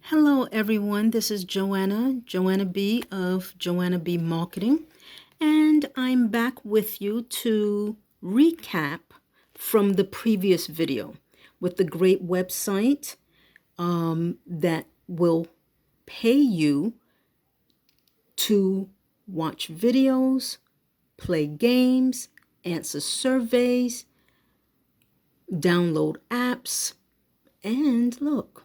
Hello everyone, this is Joanna B of Joanna B Marketing, and I'm back with you to recap from the previous video with the great website that will pay you to watch videos, play games, answer surveys, download apps, and look,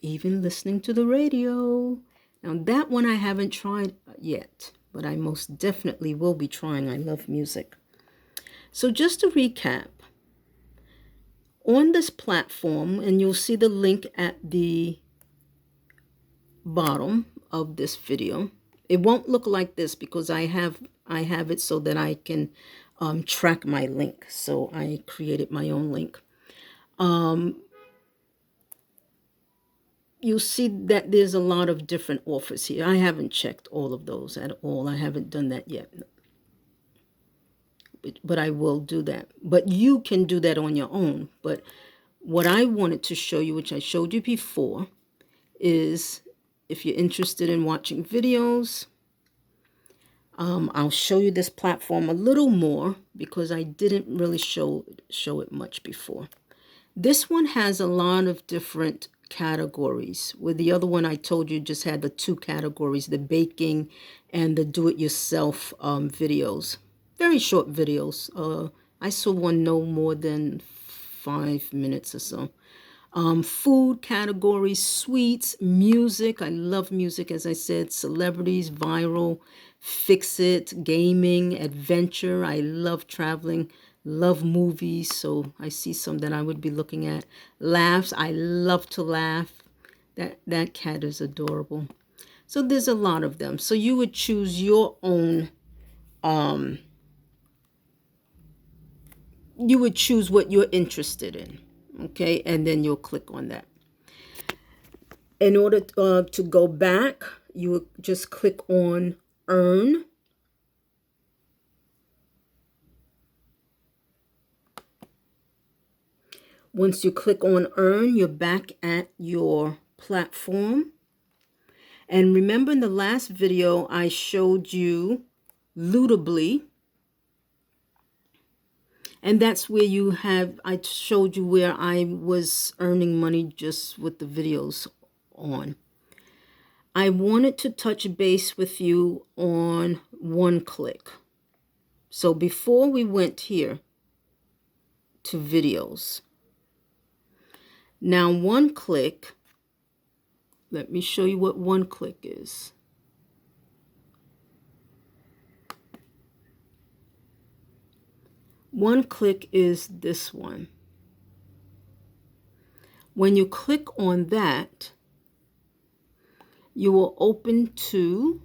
even listening to the radio. Now that one I haven't tried yet, but I most definitely will be trying. I love music. So just to recap, on this platform, and you'll see the link at the bottom of this video. It won't look like this because I have it so that I can track my link. So I created my own link. You'll see that there's a lot of different offers here. I haven't checked all of those at all. I haven't done that yet. But I will do that. But you can do that on your own. But what I wanted to show you, which I showed you before, is if you're interested in watching videos, I'll show you this platform a little more because I didn't really show it much before. This one has a lot of different categories, where the other one I told you just had the two categories, the baking and the do-it-yourself videos. Very short videos. I saw one no more than 5 minutes or so. Food categories, sweets, music. I love music, as I said, celebrities, viral, fix it, gaming, adventure. I love traveling, love movies. So I see some that I would be looking at. Laughs. I love to laugh. That cat is adorable. So there's a lot of them. So you would choose your own, you would choose what you're interested in. Okay, and then you'll click on that. In order to go back, you would just click on Earn. Once you click on Earn, you're back at your platform. And remember, in the last video, I showed you Lootably. And that's where I showed you where I was earning money just with the videos on. I wanted to touch base with you on one click. So before we went here to videos, now one click, let me show you what one click is. One click is this one. When you click on that, you will open to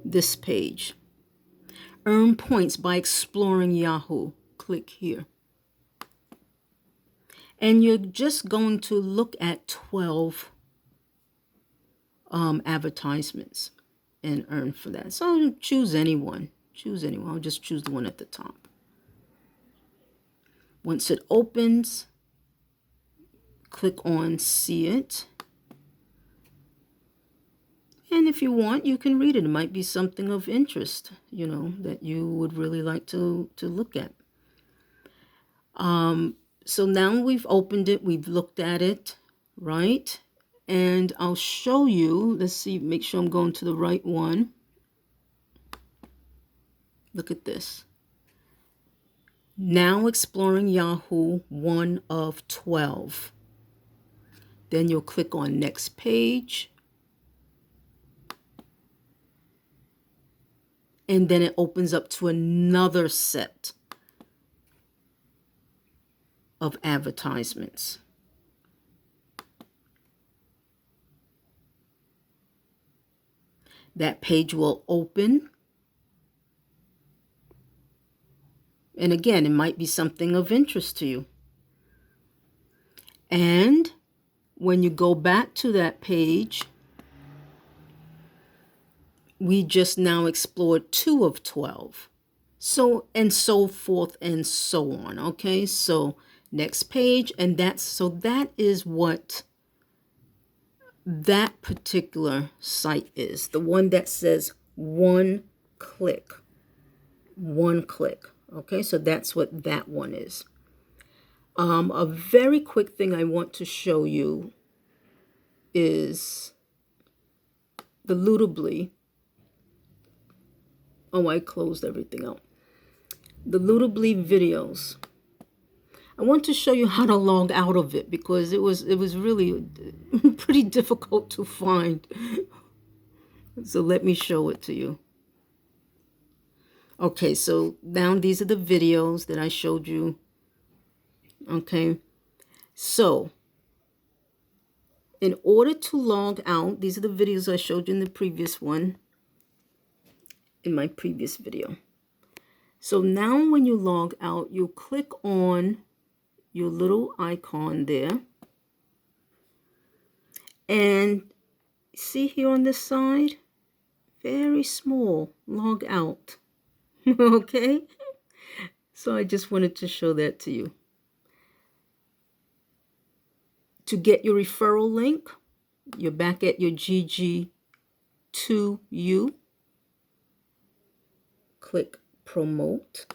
this page. Earn points by exploring Yahoo. Click here. And you're just going to look at 12 advertisements and earn for that. So choose anyone. Choose anyone. I'll just choose the one at the top. Once it opens, click on See It. And if you want, you can read it. It might be something of interest, that you would really like to look at. So now we've opened it. We've looked at it, right? And I'll show you. Let's see, make sure I'm going to the right one. Look at this. Now exploring Yahoo, 1 of 12. Then you'll click on Next Page. And then it opens up to another set of advertisements. That page will open. And again, it might be something of interest to you. And when you go back to that page, we just now explored 2 of 12. So, and so forth and so on. Okay, so next page, and that is what that particular site is, the one that says one click. Okay, so that's what that one is. A very quick thing I want to show you is the Ludably. Oh, I closed everything out. The Ludably videos. I want to show you how to log out of it because it was really pretty difficult to find. So let me show it to you. Okay, so now these are the videos that I showed you. Okay, so in order to log out, these are the videos I showed you in the previous one, in my previous video. So now when you log out, you click on your little icon there. And see here on this side, very small, log out. Okay? So I just wanted to show that to you. To get your referral link, you're back at your GG2U. Click promote.